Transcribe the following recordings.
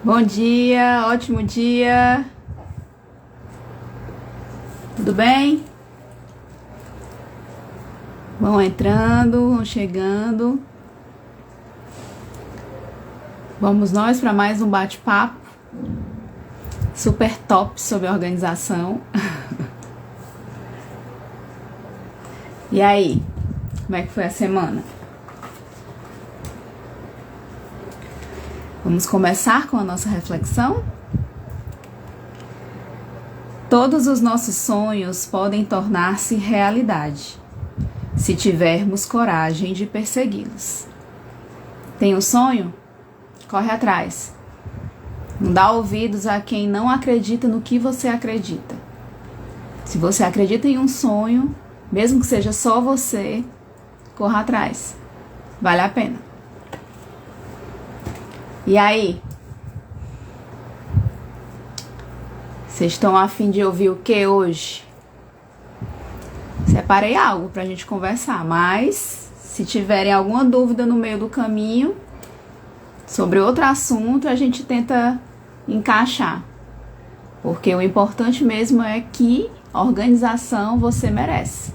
Bom dia, ótimo dia. Tudo bem? Vão entrando, vão chegando. Vamos nós para mais um bate-papo super top sobre organização. E aí, como é que foi a semana? Vamos começar com a nossa reflexão? Todos os nossos sonhos podem tornar-se realidade, se tivermos coragem de persegui-los. Tem um sonho? Corre atrás. Não dá ouvidos a quem não acredita no que você acredita. Se você acredita em um sonho, mesmo que seja só você, corra atrás. Vale a pena. E aí? Vocês estão a fim de ouvir o que hoje? Separei algo pra gente conversar, mas se tiverem alguma dúvida no meio do caminho sobre outro assunto, a gente tenta encaixar. Porque o importante mesmo é que organização você merece,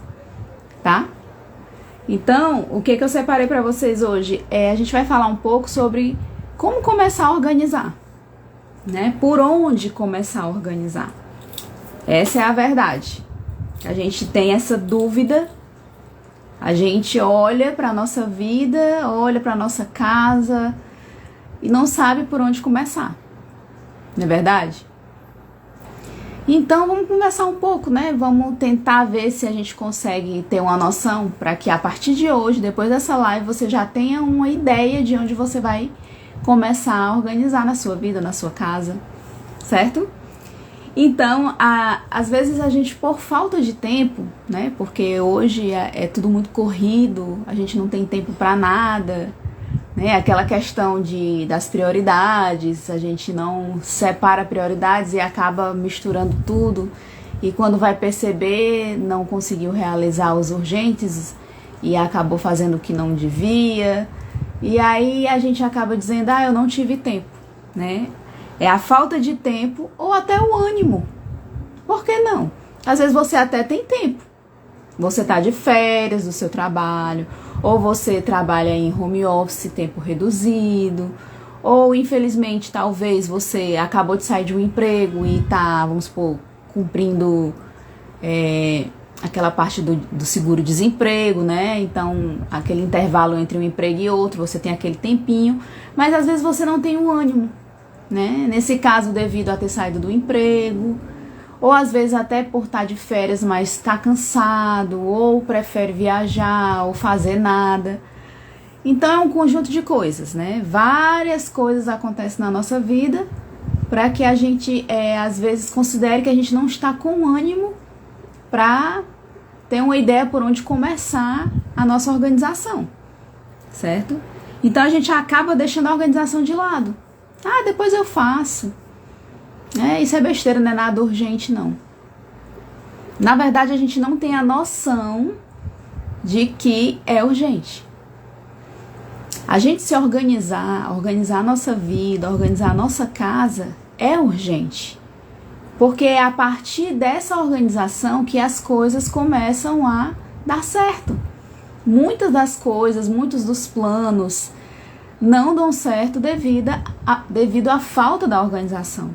tá? Então, o que eu separei pra vocês hoje a gente vai falar um pouco sobre como começar a organizar, né? Por onde começar a organizar? Essa é a verdade. A gente tem essa dúvida, a gente olha para a nossa vida, olha para a nossa casa e não sabe por onde começar, não é verdade? Então vamos conversar um pouco, né? Vamos tentar ver se a gente consegue ter uma noção para que a partir de hoje, depois dessa live, você já tenha uma ideia de onde você vai começar a organizar na sua vida, na sua casa, certo? Então, às vezes a gente, por falta de tempo, né? Porque hoje é tudo muito corrido, a gente não tem tempo para nada, né? Aquela questão das prioridades, a gente não separa prioridades e acaba misturando tudo. E quando vai perceber, não conseguiu realizar os urgentes e acabou fazendo o que não devia. E aí a gente acaba dizendo, eu não tive tempo, né? É a falta de tempo ou até o ânimo. Por que não? Às vezes você até tem tempo. Você tá de férias do seu trabalho, ou você trabalha em home office, tempo reduzido, ou infelizmente talvez você acabou de sair de um emprego e tá, vamos supor, cumprindo aquela parte do seguro-desemprego, né? Então, aquele intervalo entre um emprego e outro, você tem aquele tempinho, mas às vezes você não tem o ânimo, né? Nesse caso, devido a ter saído do emprego, ou às vezes até por estar de férias, mas está cansado, ou prefere viajar, ou fazer nada. Então, é um conjunto de coisas, né? Várias coisas acontecem na nossa vida para que a gente, às vezes, considere que a gente não está com ânimo para ter uma ideia por onde começar a nossa organização, certo? Então a gente acaba deixando a organização de lado. Depois eu faço. Isso é besteira, não é nada urgente, não. Na verdade, a gente não tem a noção de que é urgente. A gente se organizar a nossa vida, organizar a nossa casa, é urgente. Porque é a partir dessa organização que as coisas começam a dar certo. Muitas das coisas, muitos dos planos não dão certo devido à falta da organização,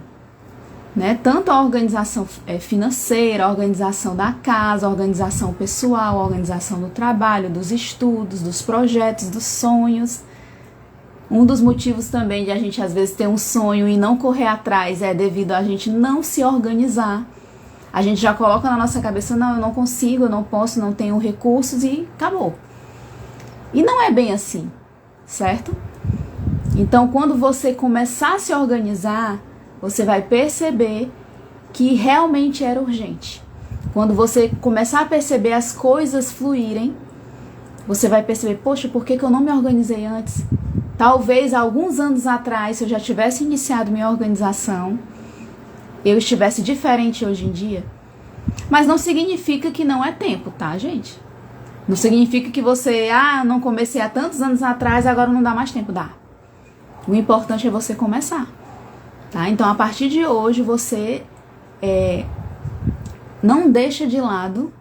né? Tanto a organização financeira, a organização da casa, a organização pessoal, a organização do trabalho, dos estudos, dos projetos, dos sonhos. Um dos motivos também de a gente às vezes ter um sonho e não correr atrás é devido a gente não se organizar. A gente já coloca na nossa cabeça, não, eu não consigo, eu não posso, não tenho recursos e acabou. E não é bem assim, certo? Então, quando você começar a se organizar, você vai perceber que realmente era urgente. Quando você começar a perceber as coisas fluírem, você vai perceber, poxa, por que eu não me organizei antes? Talvez alguns anos atrás, se eu já tivesse iniciado minha organização, eu estivesse diferente hoje em dia. Mas não significa que não é tempo, tá, gente? Não significa que você, eu não comecei há tantos anos atrás, agora não dá mais tempo. Dá. O importante é você começar. tá? Então, a partir de hoje, você não deixa de lado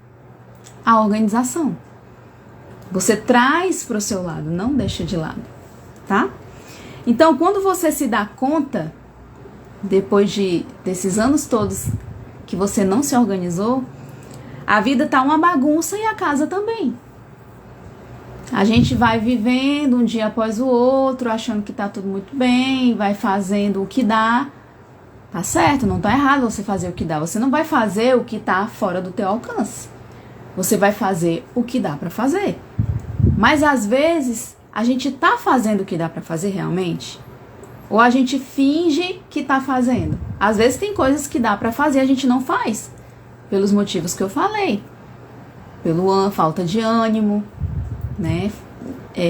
a organização. Você traz para o seu lado, não deixa de lado, tá? Então, quando você se dá conta, depois desses anos todos que você não se organizou, a vida tá uma bagunça e a casa também. A gente vai vivendo um dia após o outro, achando que tá tudo muito bem, vai fazendo o que dá. Tá certo, não tá errado você fazer o que dá. Você não vai fazer o que tá fora do teu alcance. Você vai fazer o que dá pra fazer. Mas às vezes a gente tá fazendo o que dá pra fazer realmente? Ou a gente finge que tá fazendo? Às vezes tem coisas que dá pra fazer e a gente não faz. Pelos motivos que eu falei. Pela falta de ânimo, né?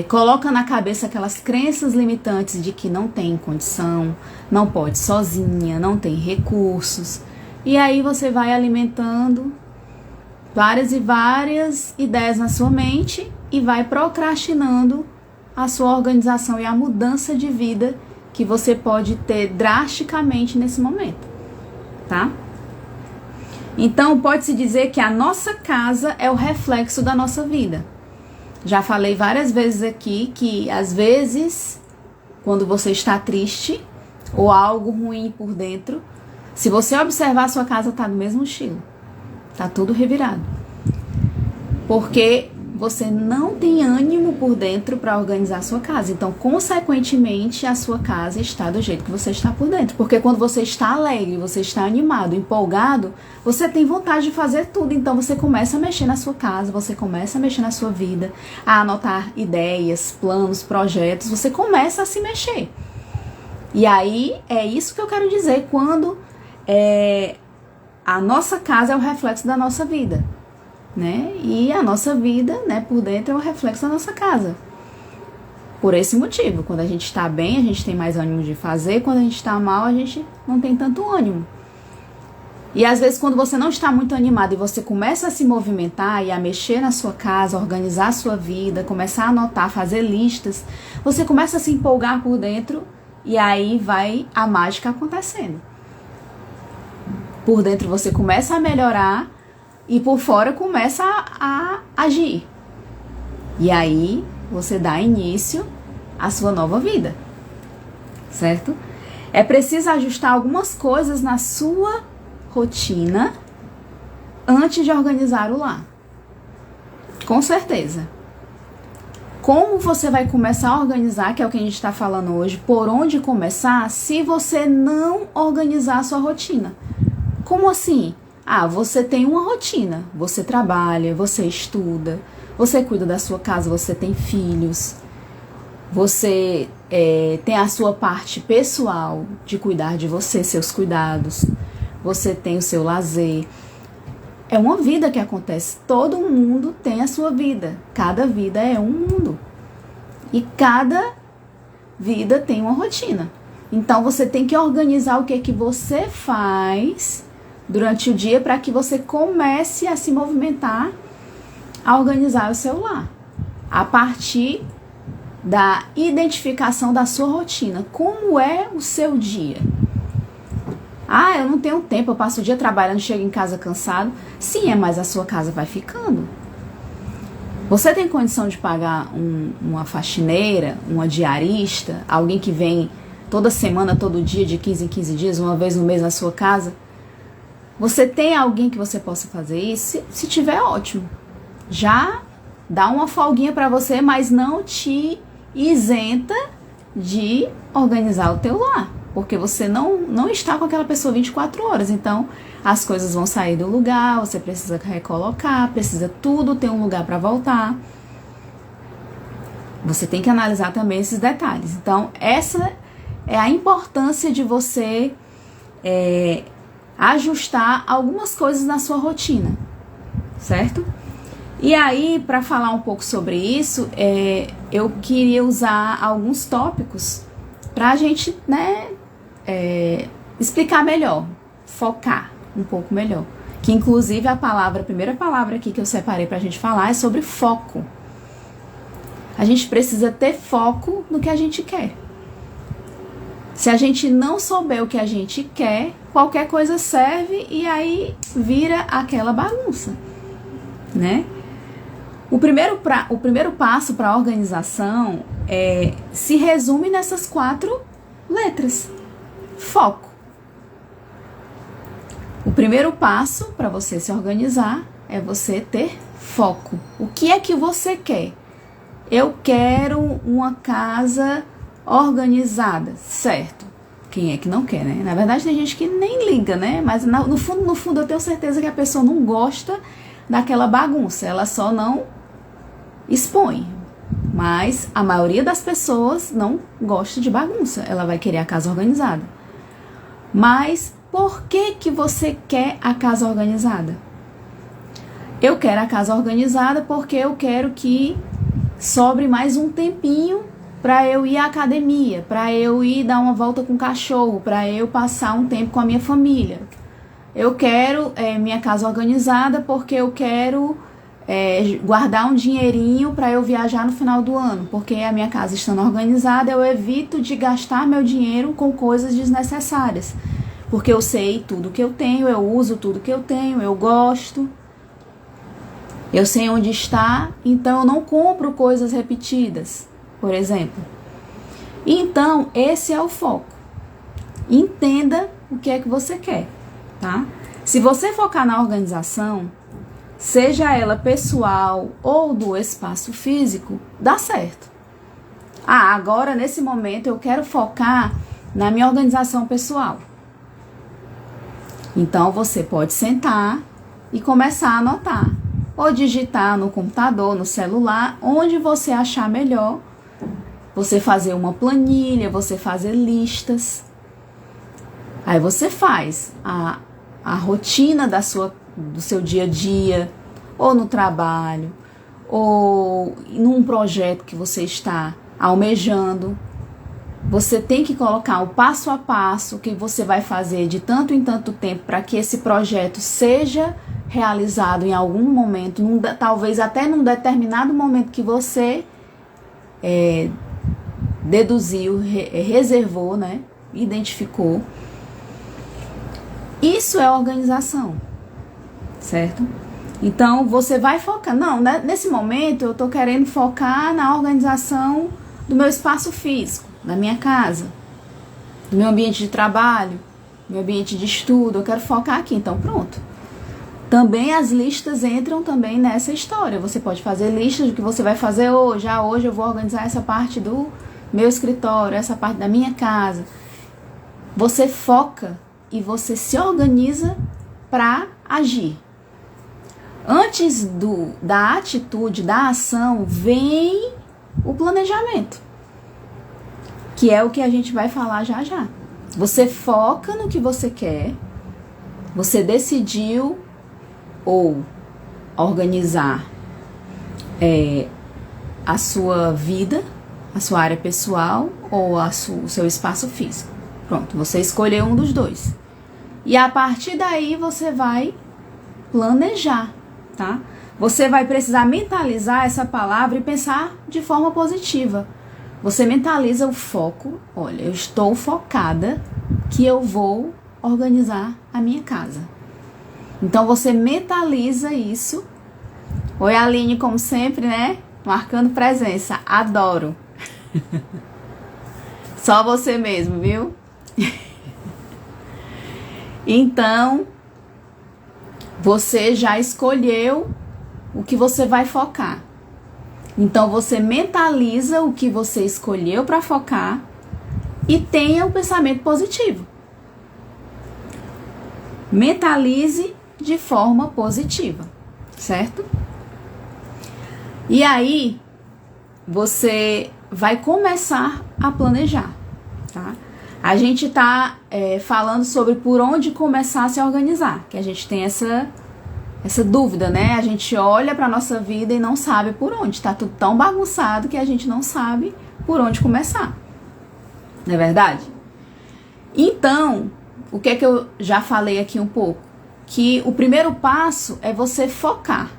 Coloca na cabeça aquelas crenças limitantes de que não tem condição, não pode sozinha, não tem recursos. E aí você vai alimentando várias e várias ideias na sua mente e vai procrastinando a sua organização e a mudança de vida que você pode ter drasticamente nesse momento, tá? Então, pode-se dizer que a nossa casa é o reflexo da nossa vida. Já falei várias vezes aqui que, às vezes, quando você está triste ou algo ruim por dentro, se você observar, a sua casa está no mesmo estilo. Tá tudo revirado. Porque você não tem ânimo por dentro para organizar a sua casa. Então, consequentemente, a sua casa está do jeito que você está por dentro. Porque quando você está alegre, você está animado, empolgado, você tem vontade de fazer tudo. Então, você começa a mexer na sua casa, você começa a mexer na sua vida, a anotar ideias, planos, projetos. Você começa a se mexer. E aí, é isso que eu quero dizer quando a nossa casa é o reflexo da nossa vida. Né? E a nossa vida, né, por dentro é o reflexo da nossa casa. Por esse motivo, quando a gente está bem, a gente tem mais ânimo de fazer, quando a gente está mal, a gente não tem tanto ânimo. E às vezes, quando você não está muito animado e você começa a se movimentar e a mexer na sua casa, organizar a sua vida, começar a anotar, fazer listas, você começa a se empolgar por dentro e aí vai a mágica acontecendo. Por dentro você começa a melhorar e por fora começa a agir. E aí você dá início à sua nova vida. Certo? É preciso ajustar algumas coisas na sua rotina antes de organizar o lar. Com certeza. Como você vai começar a organizar, que é o que a gente está falando hoje, por onde começar, se você não organizar a sua rotina? Como assim? Você tem uma rotina, você trabalha, você estuda, você cuida da sua casa, você tem filhos, você tem a sua parte pessoal de cuidar de você, seus cuidados, você tem o seu lazer. É uma vida que acontece, todo mundo tem a sua vida, cada vida é um mundo e cada vida tem uma rotina. Então você tem que organizar o que é que você faz durante o dia para que você comece a se movimentar, a organizar o seu lar. A partir da identificação da sua rotina. Como é o seu dia? Eu não tenho tempo, eu passo o dia trabalhando, chego em casa cansado. Sim, mas a sua casa vai ficando. Você tem condição de pagar uma faxineira, uma diarista, alguém que vem toda semana, todo dia, de 15 em 15 dias, uma vez no mês na sua casa? Você tem alguém que você possa fazer isso? Se tiver, ótimo. Já dá uma folguinha para você, mas não te isenta de organizar o teu lar. Porque você não está com aquela pessoa 24 horas. Então, as coisas vão sair do lugar, você precisa recolocar, precisa tudo ter um lugar para voltar. Você tem que analisar também esses detalhes. Então, essa é a importância de você ajustar algumas coisas na sua rotina, certo? E aí, para falar um pouco sobre isso, eu queria usar alguns tópicos para a gente, explicar melhor, focar um pouco melhor. Que inclusive a primeira palavra aqui que eu separei para a gente falar é sobre foco. A gente precisa ter foco no que a gente quer. Se a gente não souber o que a gente quer, qualquer coisa serve e aí vira aquela bagunça, né? O primeiro passo para a organização se resume nessas 4 letras. Foco. O primeiro passo para você se organizar é você ter foco. O que é que você quer? Eu quero uma casa organizada, certo? Quem é que não quer, né? Na verdade tem gente que nem liga, né? Mas no fundo eu tenho certeza que a pessoa não gosta daquela bagunça, ela só não expõe. Mas a maioria das pessoas não gosta de bagunça, ela vai querer a casa organizada. Mas por que você quer a casa organizada? Eu quero a casa organizada porque eu quero que sobre mais um tempinho para eu ir à academia, para eu ir dar uma volta com o cachorro, para eu passar um tempo com a minha família. Eu quero minha casa organizada porque eu quero guardar um dinheirinho para eu viajar no final do ano, porque a minha casa estando organizada, eu evito de gastar meu dinheiro com coisas desnecessárias, porque eu sei tudo que eu tenho, eu uso tudo que eu tenho, eu gosto, eu sei onde está, então eu não compro coisas repetidas, por exemplo. Então, esse é o foco. Entenda o que é que você quer, tá? Se você focar na organização, seja ela pessoal ou do espaço físico, dá certo. Agora nesse momento eu quero focar na minha organização pessoal. Então você pode sentar e começar a anotar, ou digitar no computador, no celular, onde você achar melhor. Você fazer uma planilha, você fazer listas. Aí você faz a rotina do seu dia a dia, ou no trabalho, ou num projeto que você está almejando. Você tem que colocar o passo a passo que você vai fazer de tanto em tanto tempo para que esse projeto seja realizado em algum momento, talvez até num determinado momento que você deduziu, reservou, né? Identificou. Isso é organização, certo? Então, você vai focar. Não, nesse momento eu estou querendo focar na organização do meu espaço físico, da minha casa, do meu ambiente de trabalho, do meu ambiente de estudo. Eu quero focar aqui, então pronto. Também as listas entram também nessa história. Você pode fazer listas do que você vai fazer hoje. Hoje eu vou organizar essa parte do meu escritório, essa parte da minha casa. Você foca e você se organiza para agir. Antes da atitude, da ação, vem o planejamento, que é o que a gente vai falar já já. Você foca no que você quer, você decidiu ou organizar a sua vida, a sua área pessoal ou o seu espaço físico. Pronto, você escolheu um dos dois. E a partir daí você vai planejar, tá? Você vai precisar mentalizar essa palavra e pensar de forma positiva. Você mentaliza o foco. Olha, eu estou focada que eu vou organizar a minha casa. Então você mentaliza isso. Oi, Aline, como sempre, né? Marcando presença. Adoro. Só você mesmo, viu? Então, você já escolheu o que você vai focar. Então, você mentaliza o que você escolheu para focar e tenha um pensamento positivo. Mentalize de forma positiva, certo? E aí, você vai começar a planejar, tá? A gente tá falando sobre por onde começar a se organizar, que a gente tem essa dúvida, né? A gente olha para nossa vida e não sabe por onde. Tá tudo tão bagunçado que a gente não sabe por onde começar. Não é verdade? Então, o que é que eu já falei aqui um pouco? Que o primeiro passo é você focar.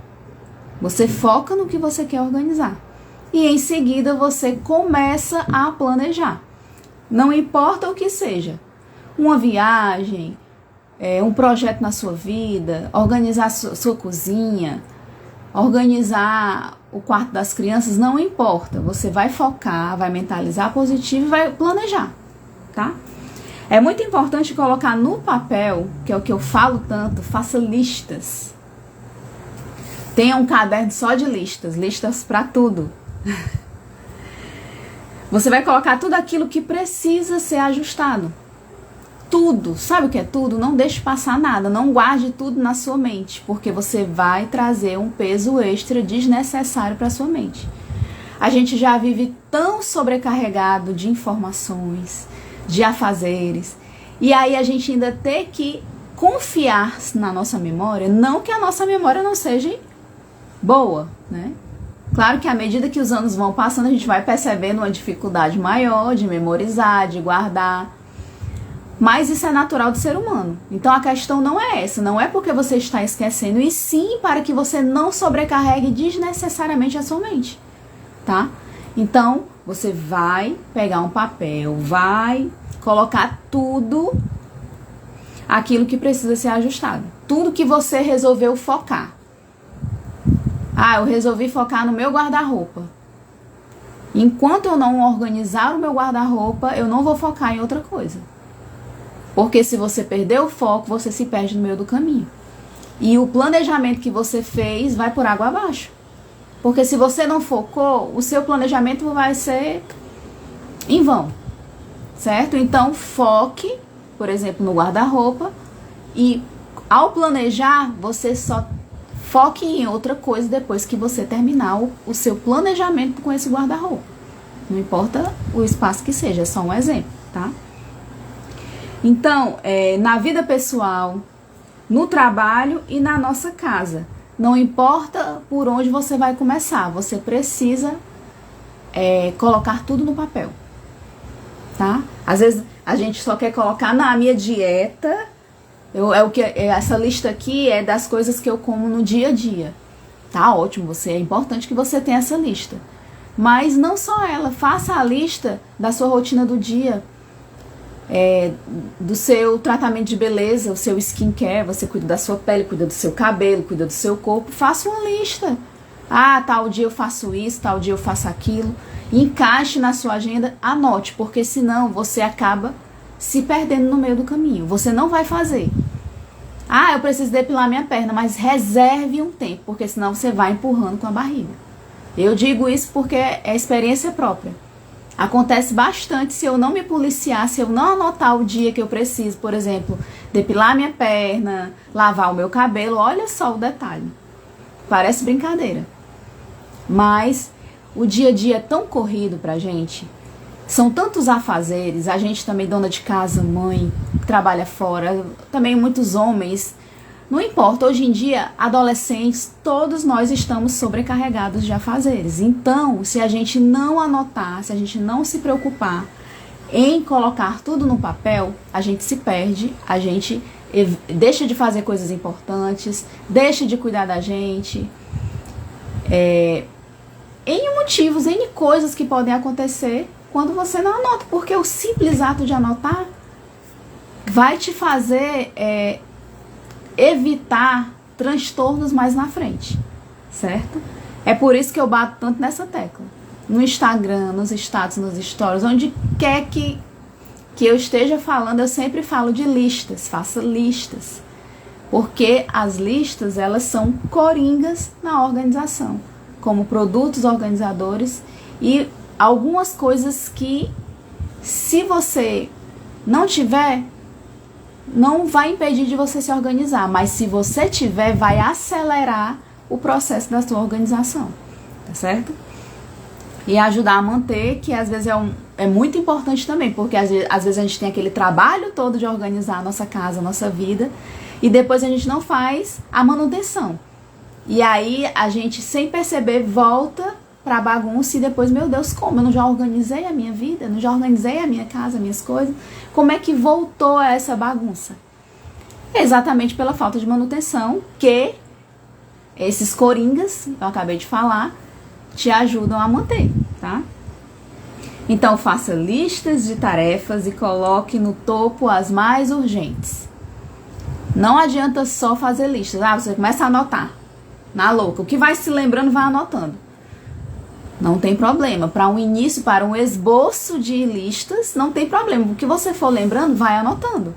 Você foca no que você quer organizar. E em seguida você começa a planejar. Não importa o que seja. Uma viagem, um projeto na sua vida, organizar sua cozinha, organizar o quarto das crianças, não importa. Você vai focar, vai mentalizar positivo e vai planejar, tá? É muito importante colocar no papel, que é o que eu falo tanto, faça listas. Tenha um caderno só de listas, listas para tudo. Você vai colocar tudo aquilo que precisa ser ajustado. Tudo, sabe o que é tudo? Não deixe passar nada, não guarde tudo na sua mente, porque você vai trazer um peso extra desnecessário para sua mente. A gente já vive tão sobrecarregado de informações, de afazeres, e aí a gente ainda tem que confiar na nossa memória, não que a nossa memória não seja boa, né? Claro que à medida que os anos vão passando, a gente vai percebendo uma dificuldade maior de memorizar, de guardar. Mas isso é natural do ser humano. Então a questão não é essa, não é porque você está esquecendo, e sim para que você não sobrecarregue desnecessariamente a sua mente, tá? Então você vai pegar um papel, vai colocar tudo aquilo que precisa ser ajustado. Tudo que você resolveu focar. Ah, eu resolvi focar no meu guarda-roupa. Enquanto eu não organizar o meu guarda-roupa, eu não vou focar em outra coisa. Porque se você perder o foco, você se perde no meio do caminho. E o planejamento que você fez vai por água abaixo. Porque se você não focou, o seu planejamento vai ser em vão. Certo? Então foque, por exemplo, no guarda-roupa. E ao planejar, você só foque em outra coisa depois que você terminar o seu planejamento com esse guarda-roupa. Não importa o espaço que seja, é só um exemplo, tá? Então, na vida pessoal, no trabalho e na nossa casa, não importa por onde você vai começar, você precisa colocar tudo no papel, tá? Às vezes a gente só quer colocar na minha dieta. Essa lista aqui é das coisas que eu como no dia a dia. Tá ótimo, é importante que você tenha essa lista. Mas não só ela, faça a lista da sua rotina do dia, do seu tratamento de beleza, o seu skincare, você cuida da sua pele, cuida do seu cabelo, cuida do seu corpo. Faça uma lista. Ah, tal dia eu faço isso, tal dia eu faço aquilo. Encaixe na sua agenda, anote, porque senão você acaba se perdendo no meio do caminho. Você não vai fazer. Ah, eu preciso depilar minha perna, mas reserve um tempo, porque senão você vai empurrando com a barriga. Eu digo isso porque é experiência própria. Acontece bastante se eu não me policiar, se eu não anotar o dia que eu preciso, por exemplo, depilar minha perna, lavar o meu cabelo. Olha só o detalhe. Parece brincadeira. Mas o dia a dia é tão corrido pra gente. São tantos afazeres, a gente também dona de casa, mãe, que trabalha fora, também muitos homens, não importa, hoje em dia, adolescentes, todos nós estamos sobrecarregados de afazeres. Então, se a gente não anotar, se a gente não se preocupar em colocar tudo no papel, a gente se perde, a gente deixa de fazer coisas importantes, deixa de cuidar da gente, N motivos, N coisas que podem acontecer quando você não anota, porque o simples ato de anotar vai te fazer evitar transtornos mais na frente, certo? É por isso que eu bato tanto nessa tecla. No Instagram, nos status, nos stories, onde quer que eu esteja falando, eu sempre falo de listas, faça listas. Porque as listas, elas são coringas na organização, como produtos organizadores e algumas coisas que, se você não tiver, não vai impedir de você se organizar, mas se você tiver, vai acelerar o processo da sua organização, tá certo? E ajudar a manter, que às vezes é muito importante também, porque às vezes a gente tem aquele trabalho todo de organizar a nossa casa, a nossa vida, e depois a gente não faz a manutenção. E aí a gente, sem perceber, volta pra bagunça e depois, meu Deus, como? Eu não já organizei a minha vida? Eu não já organizei a minha casa, as minhas coisas? Como é que voltou a essa bagunça? Exatamente pela falta de manutenção que esses coringas, eu acabei de falar, te ajudam a manter, tá? Então, faça listas de tarefas e coloque no topo as mais urgentes. Não adianta só fazer listas. Você começa a anotar. Na louca. O que vai se lembrando, vai anotando. Não tem problema. Para um início, para um esboço de listas, não tem problema. O que você for lembrando, vai anotando.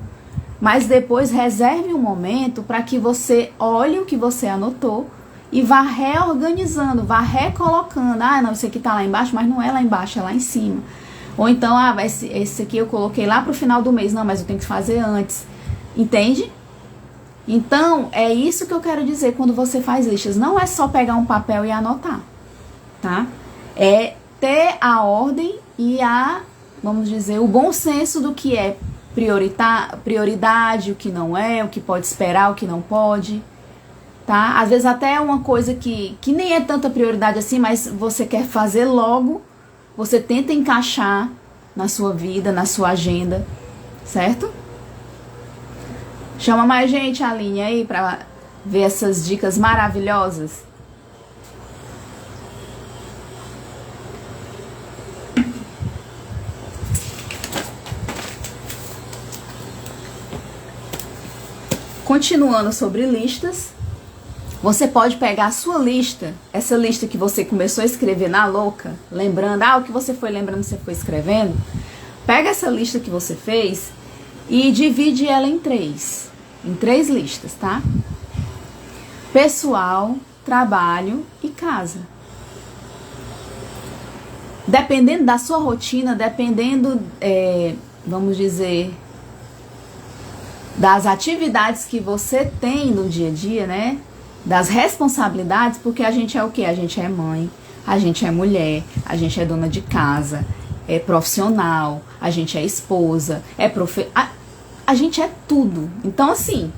Mas depois reserve um momento para que você olhe o que você anotou e vá reorganizando, vá recolocando. Não, isso aqui tá lá embaixo, mas não é lá embaixo, é lá em cima. Ou então, esse aqui eu coloquei lá pro final do mês. Não, mas eu tenho que fazer antes. Entende? Então, é isso que eu quero dizer quando você faz listas. Não é só pegar um papel e anotar, tá? É ter a ordem e vamos dizer, o bom senso do que é prioridade, o que não é, o que pode esperar, o que não pode, tá? Às vezes até é uma coisa que nem é tanta prioridade assim, mas você quer fazer logo, você tenta encaixar na sua vida, na sua agenda, certo? Chama mais gente, Aline, aí, pra ver essas dicas maravilhosas. Continuando sobre listas, você pode pegar a sua lista, essa lista que você começou a escrever na louca, lembrando, o que você foi lembrando, você foi escrevendo. Pega essa lista que você fez e divide ela em três listas, tá? Pessoal, trabalho e casa. Dependendo da sua rotina, dependendo, vamos dizer, das atividades que você tem no dia a dia, né? Das responsabilidades, porque a gente é o quê? A gente é mãe, a gente é mulher, a gente é dona de casa, é profissional, a gente é esposa, a gente é tudo. Então, assim,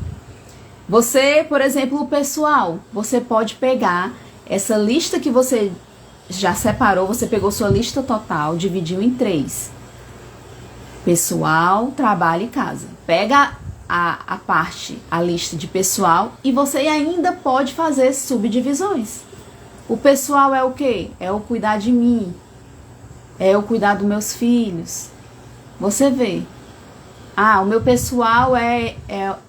você, por exemplo, o pessoal, você pode pegar essa lista que você já separou, você pegou sua lista total, dividiu em 3. Pessoal, trabalho e casa. Pega a lista de pessoal e você ainda pode fazer subdivisões. O pessoal é o quê? É o cuidar de mim, é o cuidar dos meus filhos. Você vê. O meu pessoal é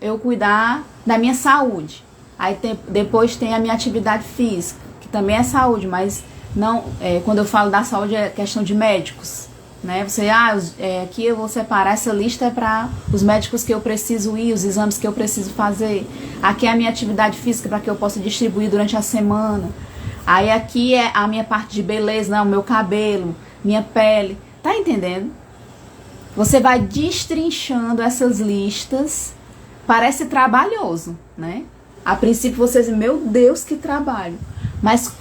eu cuidar da minha saúde. Aí depois tem a minha atividade física, que também é saúde, mas não, quando eu falo da saúde é questão de médicos, né? Você, aqui eu vou separar, essa lista é para os médicos que eu preciso ir, os exames que eu preciso fazer. Aqui é a minha atividade física para que eu possa distribuir durante a semana. Aí aqui é a minha parte de beleza, o meu cabelo, minha pele. Tá entendendo? Você vai destrinchando essas listas. Parece trabalhoso, né? A princípio você diz, meu Deus, que trabalho. Mas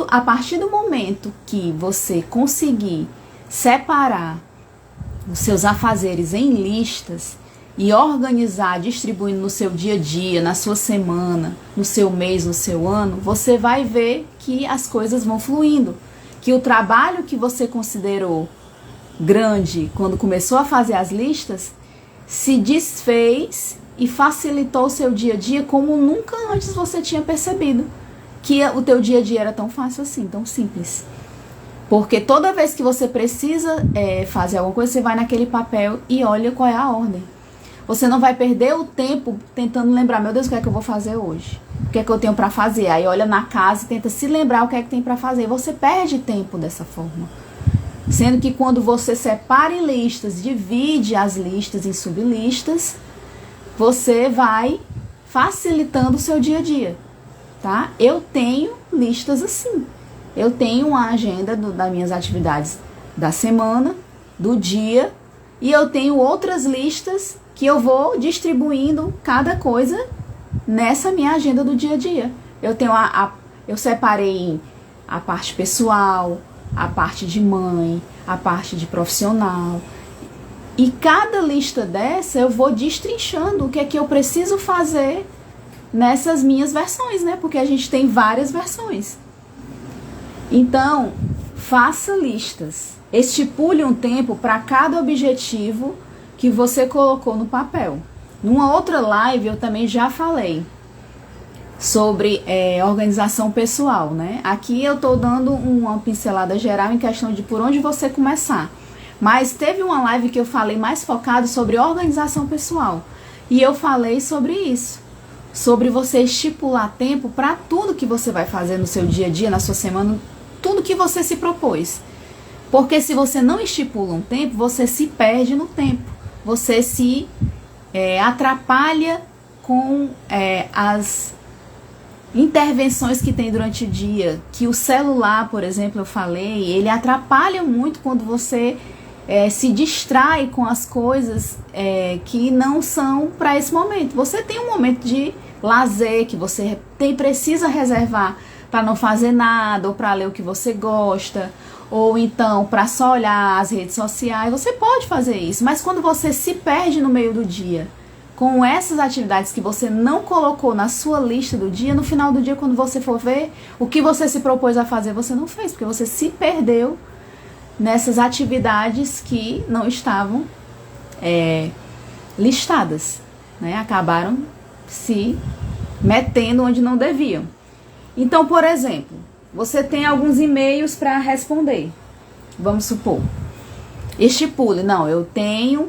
a partir do momento que você conseguir separar os seus afazeres em listas e organizar, distribuindo no seu dia a dia, na sua semana, no seu mês, no seu ano, você vai ver que as coisas vão fluindo. Que o trabalho que você considerou grande quando começou a fazer as listas se desfez e facilitou o seu dia a dia como nunca antes você tinha percebido que o teu dia a dia era tão fácil assim, tão simples. Porque toda vez que você precisa fazer alguma coisa, você vai naquele papel e olha qual é a ordem. Você não vai perder o tempo tentando lembrar, meu Deus, o que é que eu vou fazer hoje? O que é que eu tenho para fazer? Aí olha na casa e tenta se lembrar o que é que tem para fazer. Você perde tempo dessa forma. Sendo que quando você separa em listas, divide as listas em sublistas, você vai facilitando o seu dia a dia, tá? Eu tenho listas assim. Eu tenho uma agenda das minhas atividades da semana, do dia, e eu tenho outras listas que eu vou distribuindo cada coisa nessa minha agenda do dia a dia. Eu separei a parte pessoal, a parte de mãe, a parte de profissional. E cada lista dessa eu vou destrinchando o que é que eu preciso fazer nessas minhas versões, né? Porque a gente tem várias versões. Então, faça listas. Estipule um tempo para cada objetivo que você colocou no papel. Numa outra live eu também já falei sobre organização pessoal, né? Aqui eu estou dando uma pincelada geral em questão de por onde você começar. Mas teve uma live que eu falei mais focado sobre organização pessoal. E eu falei sobre isso. Sobre você estipular tempo para tudo que você vai fazer no seu dia a dia, na sua semana, tudo que você se propôs. Porque se você não estipula um tempo, você se perde no tempo. Você se atrapalha com as intervenções que tem durante o dia. Que o celular, por exemplo, eu falei, ele atrapalha muito quando você se distrai com as coisas que não são para esse momento. Você tem um momento de lazer que você precisa reservar para não fazer nada, ou para ler o que você gosta, ou então para só olhar as redes sociais. Você pode fazer isso, mas quando você se perde no meio do dia com essas atividades que você não colocou na sua lista do dia, no final do dia, quando você for ver o que você se propôs a fazer, você não fez, porque você se perdeu nessas atividades que não estavam listadas, né? Acabaram se metendo onde não deviam. Então, por exemplo, você tem alguns e-mails para responder. Vamos supor, estipule, não, eu tenho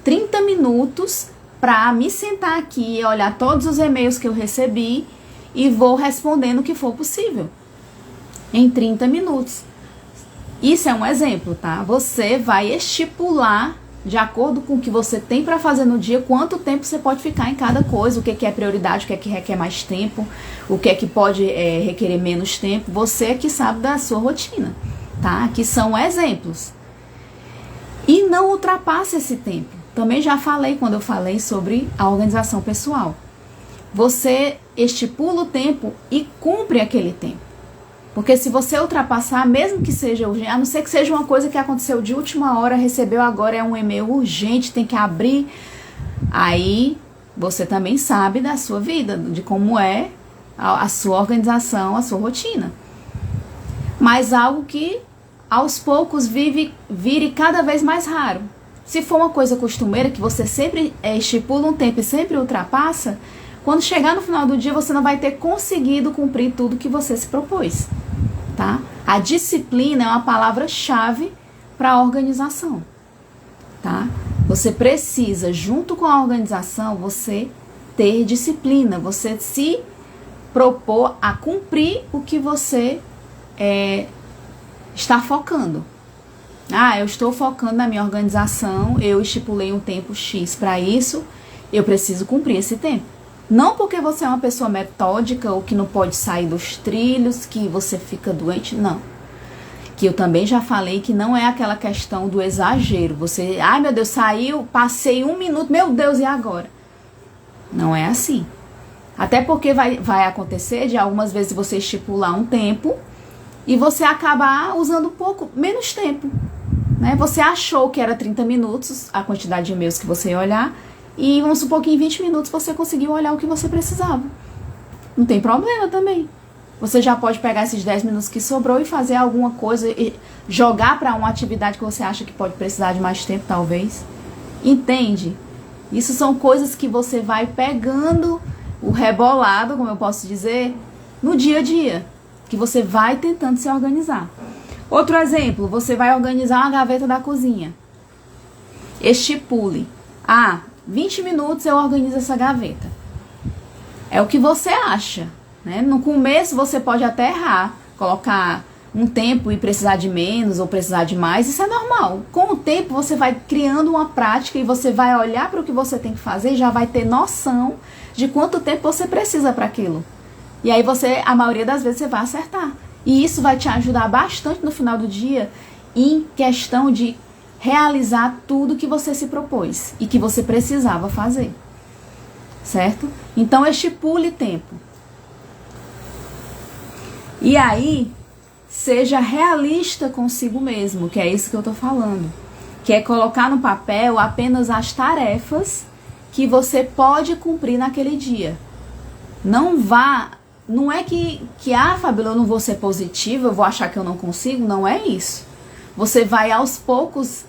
30 minutos para me sentar aqui e olhar todos os e-mails que eu recebi e vou respondendo o que for possível em 30 minutos. Isso é um exemplo, tá? Você vai estipular, de acordo com o que você tem para fazer no dia, quanto tempo você pode ficar em cada coisa, o que é prioridade, o que requer mais tempo, o que pode requerer menos tempo. Você é que sabe da sua rotina, tá? Que são exemplos. E não ultrapasse esse tempo. Também já falei quando eu falei sobre a organização pessoal. Você estipula o tempo e cumpre aquele tempo. Porque se você ultrapassar, mesmo que seja urgente, a não ser que seja uma coisa que aconteceu de última hora, recebeu agora, é um e-mail urgente, tem que abrir, aí você também sabe da sua vida, de como é a sua organização, a sua rotina. Mas algo que aos poucos vire cada vez mais raro. Se for uma coisa costumeira, que você sempre estipula um tempo e sempre ultrapassa, quando chegar no final do dia, você não vai ter conseguido cumprir tudo que você se propôs, tá? A disciplina é uma palavra-chave para a organização, tá? Você precisa, junto com a organização, você ter disciplina, você se propor a cumprir o que você está focando. Eu estou focando na minha organização, eu estipulei um tempo X para isso, eu preciso cumprir esse tempo. Não porque você é uma pessoa metódica ou que não pode sair dos trilhos, que você fica doente, não. Que eu também já falei que não é aquela questão do exagero. Você, meu Deus, saiu, passei 1 minuto, meu Deus, e agora? Não é assim. Até porque vai acontecer de algumas vezes você estipular um tempo e você acabar usando menos tempo, né? Você achou que era 30 minutos a quantidade de e-mails que você ia olhar, e vamos supor que em 20 minutos você conseguiu olhar o que você precisava. Não tem problema também. Você já pode pegar esses 10 minutos que sobrou e fazer alguma coisa, e jogar para uma atividade que você acha que pode precisar de mais tempo, talvez. Entende? Isso são coisas que você vai pegando o rebolado, como eu posso dizer, no dia a dia. Que você vai tentando se organizar. Outro exemplo, você vai organizar uma gaveta da cozinha. Estipule. 20 minutos eu organizo essa gaveta. É o que você acha, né? No começo você pode até errar, colocar um tempo e precisar de menos ou precisar de mais, isso é normal. Com o tempo você vai criando uma prática e você vai olhar para o que você tem que fazer e já vai ter noção de quanto tempo você precisa para aquilo. E aí a maioria das vezes você vai acertar. E isso vai te ajudar bastante no final do dia em questão de realizar tudo que você se propôs e que você precisava fazer. Certo? Então estipule tempo. E aí, seja realista consigo mesmo, que é isso que eu tô falando. Que é colocar no papel apenas as tarefas que você pode cumprir naquele dia. Não é que Fabíola, eu não vou ser positiva, eu vou achar que eu não consigo, não é isso. Você vai aos poucos,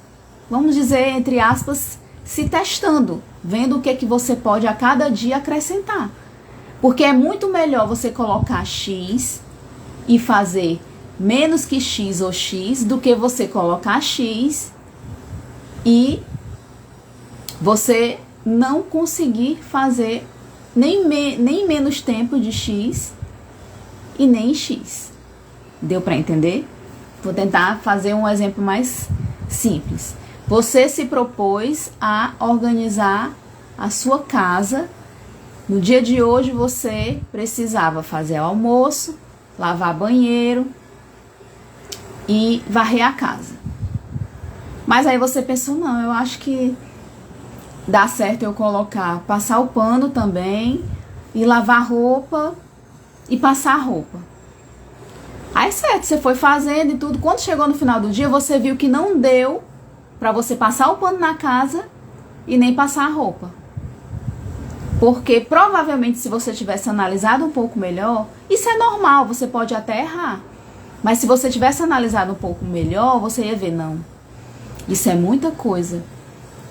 vamos dizer, entre aspas, se testando, vendo o que você pode a cada dia acrescentar. Porque é muito melhor você colocar X e fazer menos que X ou X do que você colocar X e você não conseguir fazer nem menos tempo de X e nem X. Deu para entender? Vou tentar fazer um exemplo mais simples. Você se propôs a organizar a sua casa. No dia de hoje você precisava fazer almoço, lavar banheiro e varrer a casa. Mas aí você pensou, não, eu acho que dá certo eu passar o pano também, e lavar roupa e passar roupa. Aí certo, você foi fazendo e tudo. Quando chegou no final do dia, você viu que não deu pra você passar o pano na casa e nem passar a roupa. Porque provavelmente se você tivesse analisado um pouco melhor, isso é normal, você pode até errar. Mas se você tivesse analisado um pouco melhor, você ia ver, não, isso é muita coisa.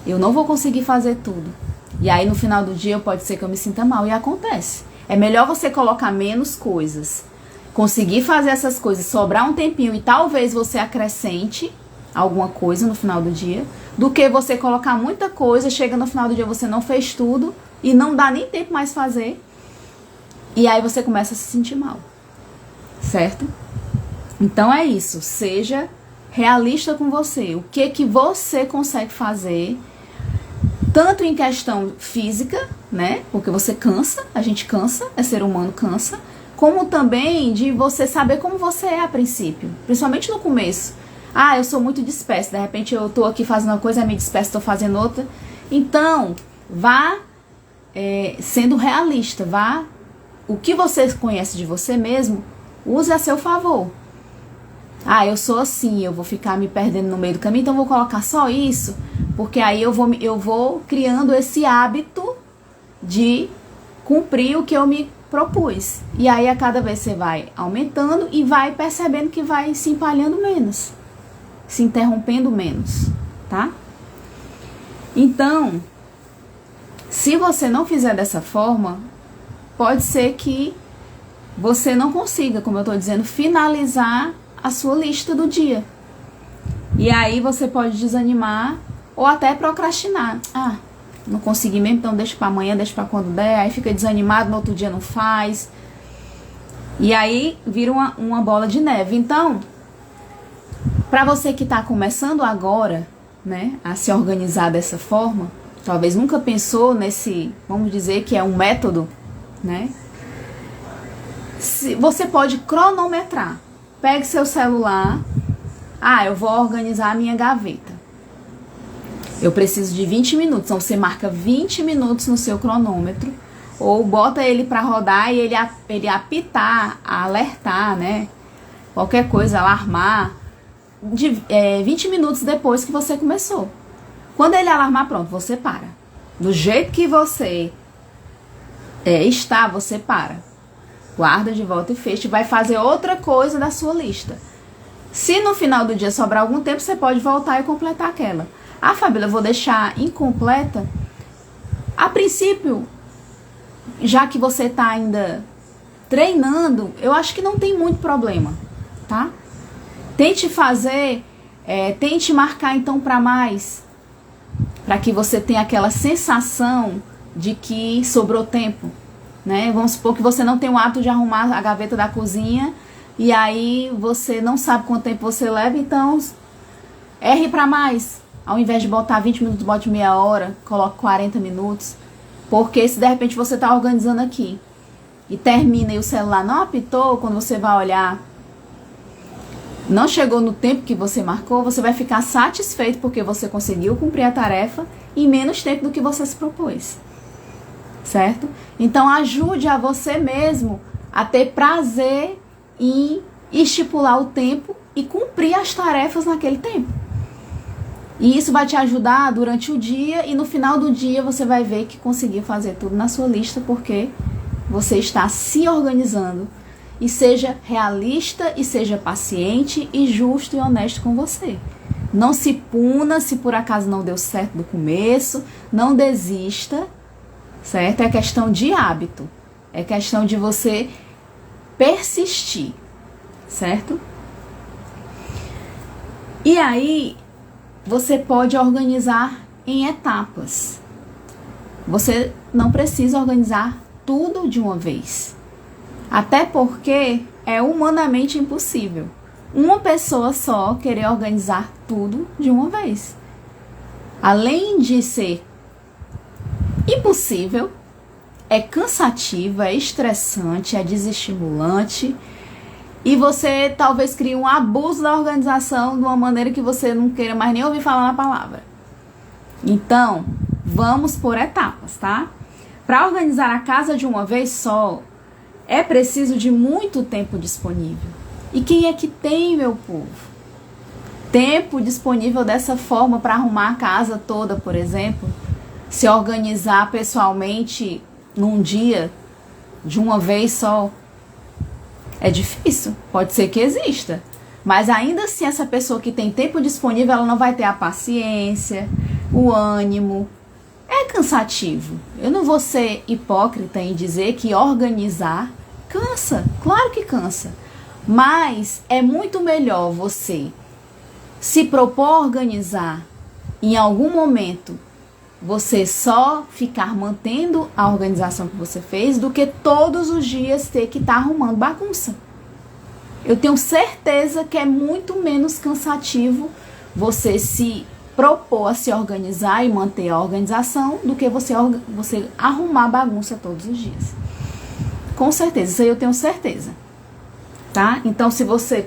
Eu não vou conseguir fazer tudo. E aí no final do dia pode ser que eu me sinta mal. E acontece. É melhor você colocar menos coisas, conseguir fazer essas coisas, sobrar um tempinho e talvez você acrescente alguma coisa no final do dia, do que você colocar muita coisa, chega no final do dia você não fez tudo e não dá nem tempo mais fazer. E aí você começa a se sentir mal. Certo? Então é isso. Seja realista com você. O que você consegue fazer, tanto em questão física, né? Porque você cansa, a gente cansa, é ser humano, cansa, como também de você saber como você é a princípio, principalmente no começo. Ah, eu sou muito dispersa, de repente eu tô aqui fazendo uma coisa, me disperso, tô fazendo outra. Então, vá sendo realista, o que você conhece de você mesmo, use a seu favor. Ah, eu sou assim, eu vou ficar me perdendo no meio do caminho, então eu vou colocar só isso, porque aí eu vou criando esse hábito de cumprir o que eu me propus. E aí a cada vez você vai aumentando e vai percebendo que vai se empalhando menos, se interrompendo menos, tá? Então, se você não fizer dessa forma, pode ser que você não consiga, como eu tô dizendo, finalizar a sua lista do dia. E aí você pode desanimar ou até procrastinar. Ah, não consegui mesmo, então deixa pra amanhã, deixa pra quando der. Aí fica desanimado, no outro dia não faz. E aí vira uma bola de neve. Então, pra você que tá começando agora, né, a se organizar dessa forma, talvez nunca pensou nesse, vamos dizer que é um método, né? Você pode cronometrar. Pegue seu celular. Ah, eu vou organizar a minha gaveta. Eu preciso de 20 minutos. Então você marca 20 minutos no seu cronômetro. Ou bota ele para rodar e ele apitar, alertar, né? Qualquer coisa, alarmar. 20 minutos depois que você começou. Quando ele alarmar, pronto, você para. Do jeito que você está, você para. Guarda de volta e fecha. Vai fazer outra coisa da sua lista. Se no final do dia sobrar algum tempo, você pode voltar e completar aquela. Ah, Fabíola, eu vou deixar incompleta. A princípio, já que você está ainda treinando, eu acho que não tem muito problema, tá? Tente fazer, tente marcar então para mais, para que você tenha aquela sensação de que sobrou tempo. Né? Vamos supor que você não tem o hábito de arrumar a gaveta da cozinha e aí você não sabe quanto tempo você leva, então erre para mais. Ao invés de botar 20 minutos, bote meia hora, coloque 40 minutos. Porque se de repente você está organizando aqui e termina e o celular não apitou, quando você vai olhar, não chegou no tempo que você marcou, você vai ficar satisfeito porque você conseguiu cumprir a tarefa em menos tempo do que você se propôs. Certo? Então ajude a você mesmo a ter prazer em estipular o tempo e cumprir as tarefas naquele tempo. E isso vai te ajudar durante o dia e no final do dia você vai ver que conseguiu fazer tudo na sua lista porque você está se organizando. E seja realista e seja paciente e justo e honesto com você. Não se puna se por acaso não deu certo do começo, não desista. Certo? É questão de hábito. É questão de você persistir. Certo? E aí, você pode organizar em etapas. Você não precisa organizar tudo de uma vez. Até porque é humanamente impossível uma pessoa só querer organizar tudo de uma vez. Além de ser impossível, é cansativo, é estressante, é desestimulante e você talvez crie um abuso da organização de uma maneira que você não queira mais nem ouvir falar na palavra. Então, vamos por etapas, tá? Para organizar a casa de uma vez só, é preciso de muito tempo disponível. E quem é que tem, meu povo? Tempo disponível dessa forma para arrumar a casa toda, por exemplo? Se organizar pessoalmente num dia, de uma vez só? É difícil, pode ser que exista. Mas ainda assim, essa pessoa que tem tempo disponível, ela não vai ter a paciência, o ânimo. É cansativo. Eu não vou ser hipócrita em dizer que organizar cansa. Claro que cansa. Mas é muito melhor você se propor a organizar em algum momento, você só ficar mantendo a organização que você fez do que todos os dias ter que estar arrumando bagunça. Eu tenho certeza que é muito menos cansativo você se propor a se organizar e manter a organização do que você arrumar bagunça todos os dias. Com certeza, isso aí eu tenho certeza. Tá? Então,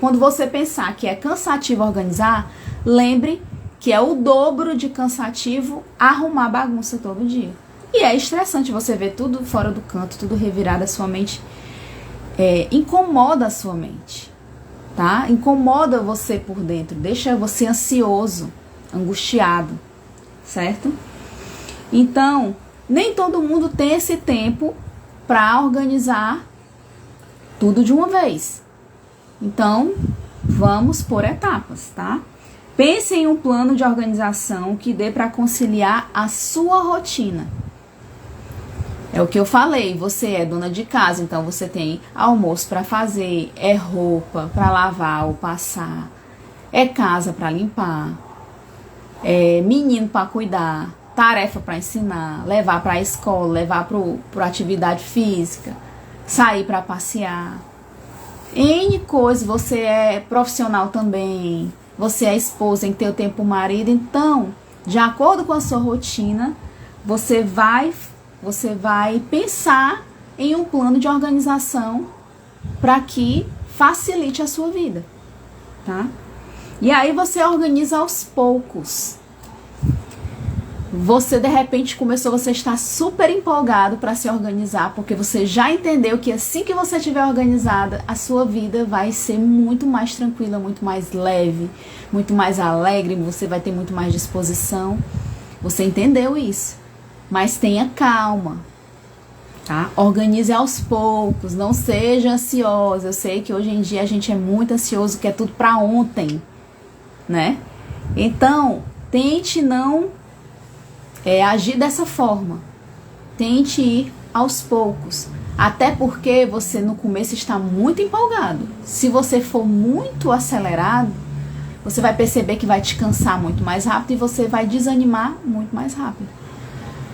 quando você pensar que é cansativo organizar, lembre que é o dobro de cansativo arrumar bagunça todo dia. E é estressante você ver tudo fora do canto, tudo revirado, a sua mente incomoda a sua mente, tá? Incomoda você por dentro, deixa você ansioso, angustiado, certo? Então, nem todo mundo tem esse tempo para organizar tudo de uma vez. Então, vamos por etapas, tá? Pense em um plano de organização que dê para conciliar a sua rotina. É o que eu falei, você é dona de casa, então você tem almoço para fazer, é roupa para lavar ou passar, é casa para limpar, é menino para cuidar, tarefa para ensinar, levar para a escola, levar para atividade física, sair para passear. N coisas, você é profissional também, você é esposa, tem que ter o tempo pro marido. Então, de acordo com a sua rotina, você vai pensar em um plano de organização para que facilite a sua vida, tá? E aí você organiza aos poucos. Você de repente você está super empolgado para se organizar, porque você já entendeu que assim que você estiver organizada, a sua vida vai ser muito mais tranquila, muito mais leve, muito mais alegre, você vai ter muito mais disposição. Você entendeu isso, mas tenha calma, tá? Organize aos poucos, não seja ansiosa. Eu sei que hoje em dia a gente é muito ansioso, quer tudo para ontem, né? Então, tente não agir dessa forma. Tente ir aos poucos. Até porque você no começo está muito empolgado. Se você for muito acelerado, você vai perceber que vai te cansar muito mais rápido e você vai desanimar muito mais rápido.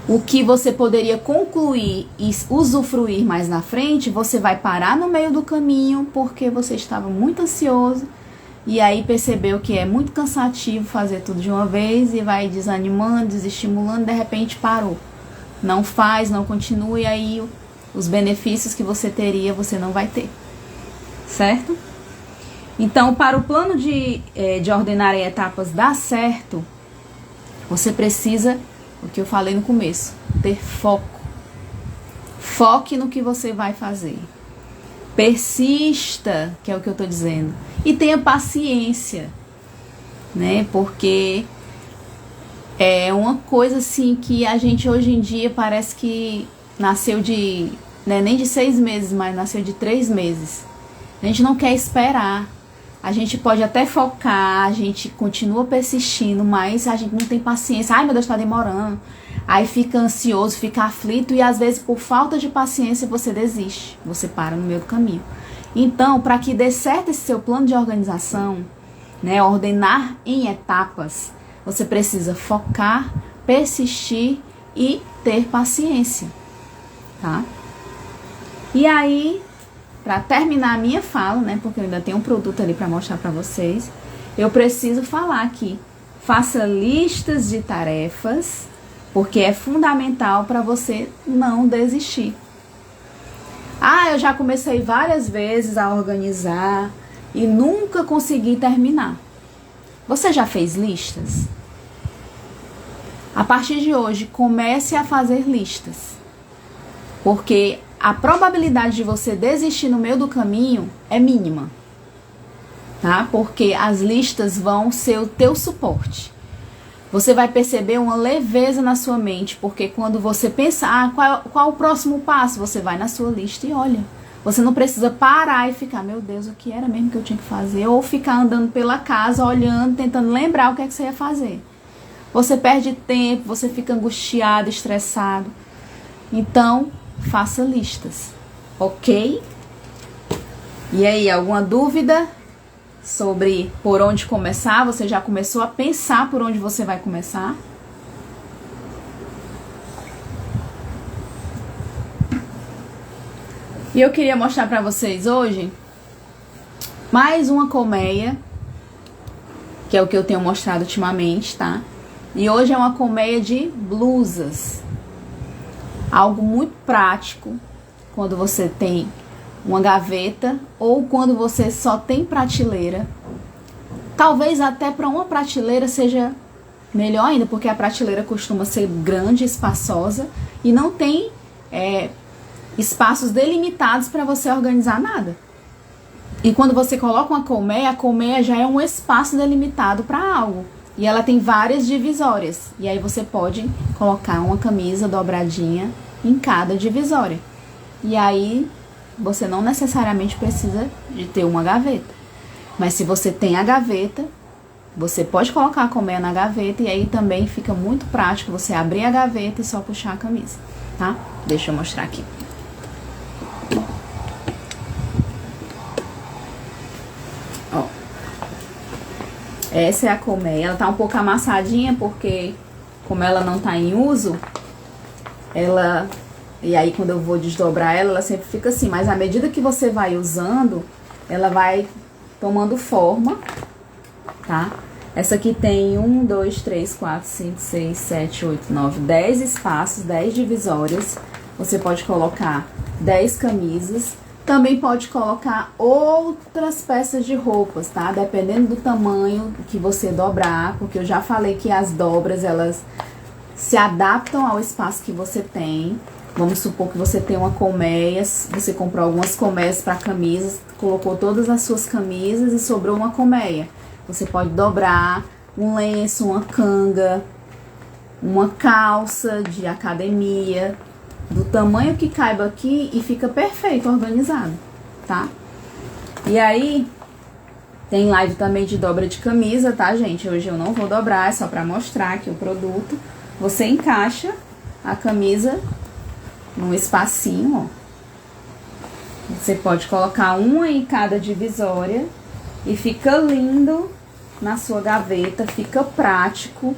O que você poderia concluir e usufruir mais na frente, você vai parar no meio do caminho porque você estava muito ansioso. E aí percebeu que é muito cansativo fazer tudo de uma vez e vai desanimando, desestimulando, de repente parou. Não faz, não continua e aí os benefícios que você teria, você não vai ter. Certo? Então, para o plano de ordenar em etapas dar certo, você precisa, o que eu falei no começo, ter foco. Foque no que você vai fazer. Persista, que é o que eu estou dizendo. E tenha paciência, né? Porque é uma coisa assim que a gente hoje em dia parece que nasceu nem de 6 meses, mas nasceu de 3 meses. A gente não quer esperar. A gente pode até focar, a gente continua persistindo, mas a gente não tem paciência. Ai, meu Deus, está demorando. Aí fica ansioso, fica aflito e às vezes por falta de paciência você desiste. Você para no meio do caminho. Então, para que dê certo esse seu plano de organização, né, ordenar em etapas, Você precisa focar, persistir e ter paciência, tá? E aí, para terminar a minha fala, né, porque eu ainda tenho um produto ali para mostrar para vocês, eu preciso falar aqui, faça listas de tarefas, porque é fundamental para você não desistir. Ah, eu já comecei várias vezes a organizar e nunca consegui terminar. Você já fez listas? A partir de hoje, comece a fazer listas, porque a probabilidade de você desistir no meio do caminho é mínima, tá? Porque as listas vão ser o teu suporte. Você vai perceber uma leveza na sua mente, porque quando você pensa, qual o próximo passo? Você vai na sua lista e olha. Você não precisa parar e ficar, meu Deus, o que era mesmo que eu tinha que fazer? Ou ficar andando pela casa, olhando, tentando lembrar o que é que você ia fazer. Você perde tempo, você fica angustiado, estressado. Então, faça listas, ok? E aí, alguma dúvida sobre por onde começar? Você já começou a pensar por onde você vai começar? E eu queria mostrar pra vocês hoje mais uma colmeia, que é o que eu tenho mostrado ultimamente, tá? E hoje é uma colmeia de blusas. Algo muito prático quando você tem uma gaveta ou quando você só tem prateleira. Talvez até para uma prateleira seja melhor ainda, porque a prateleira costuma ser grande, espaçosa e não tem espaços delimitados para você organizar nada. E quando você coloca uma colmeia, a colmeia já é um espaço delimitado para algo. E ela tem várias divisórias. E aí você pode colocar uma camisa dobradinha em cada divisória. E aí você não necessariamente precisa de ter uma gaveta. Mas se você tem a gaveta, você pode colocar a colmeia na gaveta e aí também fica muito prático você abrir a gaveta e só puxar a camisa, tá? Deixa eu mostrar aqui. Ó. Essa é a colmeia. Ela tá um pouco amassadinha porque como ela não tá em uso, ela... E aí quando eu vou desdobrar ela sempre fica assim. Mas à medida que você vai usando, ela vai tomando forma, tá? Essa aqui tem 1, 2, 3, 4, 5, 6, 7, 8, 9, 10 espaços, 10 divisórias. Você pode colocar 10 camisas. Também pode colocar outras peças de roupas, tá? Dependendo do tamanho que você dobrar, porque eu já falei que as dobras, elas se adaptam ao espaço que você tem. Vamos supor que você tem uma colmeia, você comprou algumas colmeias para camisas, colocou todas as suas camisas e sobrou uma colmeia. Você pode dobrar um lenço, uma canga, uma calça de academia, do tamanho que caiba aqui e fica perfeito, organizado, tá? E aí, tem live também de dobra de camisa, tá, gente? Hoje eu não vou dobrar, é só pra mostrar aqui o produto. Você encaixa a camisa num espacinho, ó. Você pode colocar uma em cada divisória e fica lindo na sua gaveta, fica prático.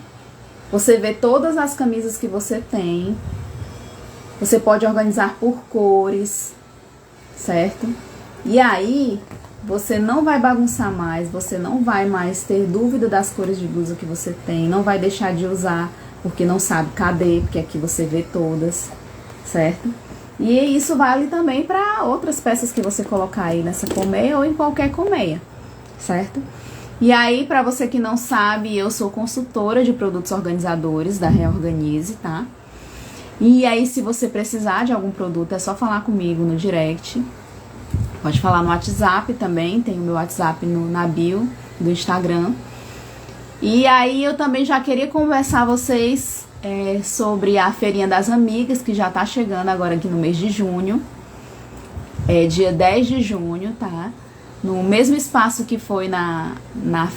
Você vê todas as camisas que você tem. Você pode organizar por cores, certo? E aí, você não vai bagunçar mais, você não vai mais ter dúvida das cores de blusa que você tem, não vai deixar de usar porque não sabe cadê, porque aqui você vê todas, certo? E isso vale também para outras peças que você colocar aí nessa colmeia ou em qualquer colmeia, certo? E aí, para você que não sabe, eu sou consultora de produtos organizadores da Reorganize, tá? E aí, se você precisar de algum produto, é só falar comigo no direct. Pode falar no WhatsApp também, tem o meu WhatsApp na bio do Instagram. E aí, eu também já queria conversar vocês sobre a Feirinha das Amigas, que já tá chegando agora aqui no mês de junho. É dia 10 de junho, tá? No mesmo espaço que foi na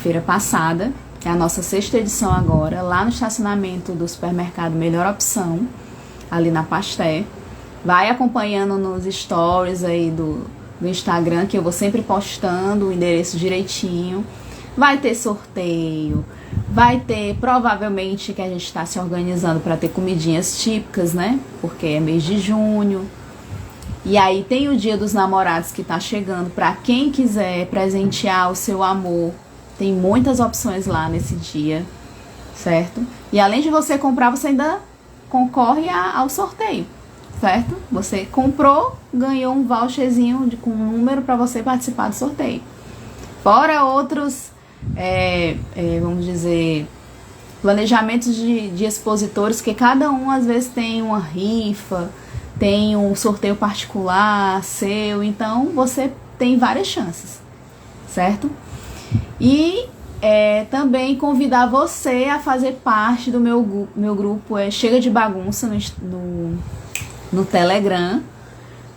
feira passada, é a nossa 6ª edição agora, lá no estacionamento do supermercado Melhor Opção, ali na Pasté. Vai acompanhando nos stories aí do Instagram, que eu vou sempre postando o endereço direitinho. Vai ter sorteio, Vai ter, provavelmente, que a gente está se organizando para ter comidinhas típicas, né? Porque é mês de junho. E aí tem o Dia dos Namorados que tá chegando. Para quem quiser presentear o seu amor, tem muitas opções lá nesse dia, certo? E além de você comprar, você ainda concorre ao sorteio, certo? Você comprou, ganhou um voucherzinho com um número para você participar do sorteio. Fora outros, vamos dizer, planejamentos de expositores, que cada um às vezes tem uma rifa, tem um sorteio particular seu, então você tem várias chances, certo? E também convidar você a fazer parte do meu grupo Chega de Bagunça no Telegram,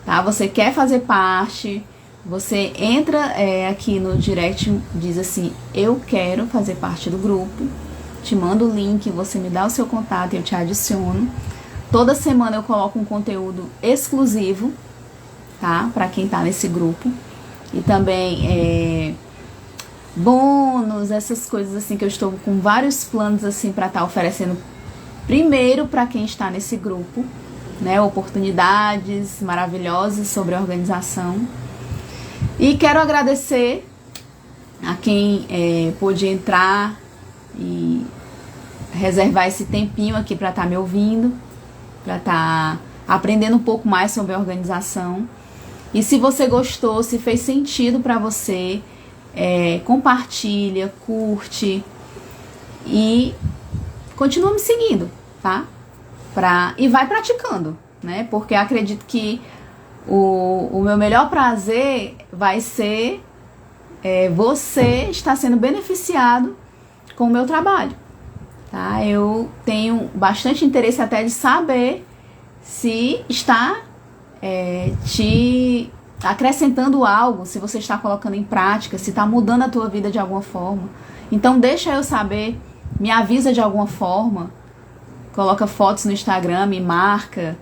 tá? Você quer fazer parte, você entra aqui no direct, diz assim, eu quero fazer parte do grupo, te mando o link, você me dá o seu contato e eu te adiciono. Toda semana eu coloco um conteúdo exclusivo, tá? Para quem tá nesse grupo. E também bônus, essas coisas assim que eu estou com vários planos assim para estar oferecendo primeiro para quem está nesse grupo, né? Oportunidades maravilhosas sobre a organização. E quero agradecer a quem pôde entrar e reservar esse tempinho aqui para estar me ouvindo, para estar aprendendo um pouco mais sobre a organização. E se você gostou, se fez sentido para você, compartilha, curte e continua me seguindo, tá? E vai praticando, né? Porque acredito que o meu melhor prazer vai ser você estar sendo beneficiado com o meu trabalho, tá? Eu tenho bastante interesse até de saber se está te acrescentando algo, se você está colocando em prática, se está mudando a tua vida de alguma forma. Então deixa eu saber, me avisa de alguma forma, coloca fotos no Instagram, me marca,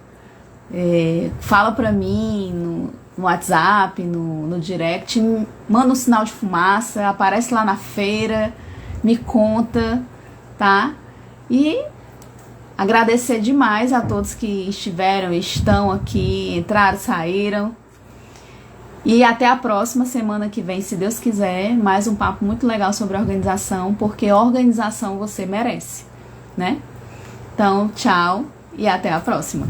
fala pra mim no WhatsApp, no direct, manda um sinal de fumaça, aparece lá na feira, me conta, tá? E agradecer demais a todos que estiveram, estão aqui, entraram, saíram. E até a próxima semana que vem, se Deus quiser, mais um papo muito legal sobre organização, porque organização você merece, né? Então, tchau e até a próxima.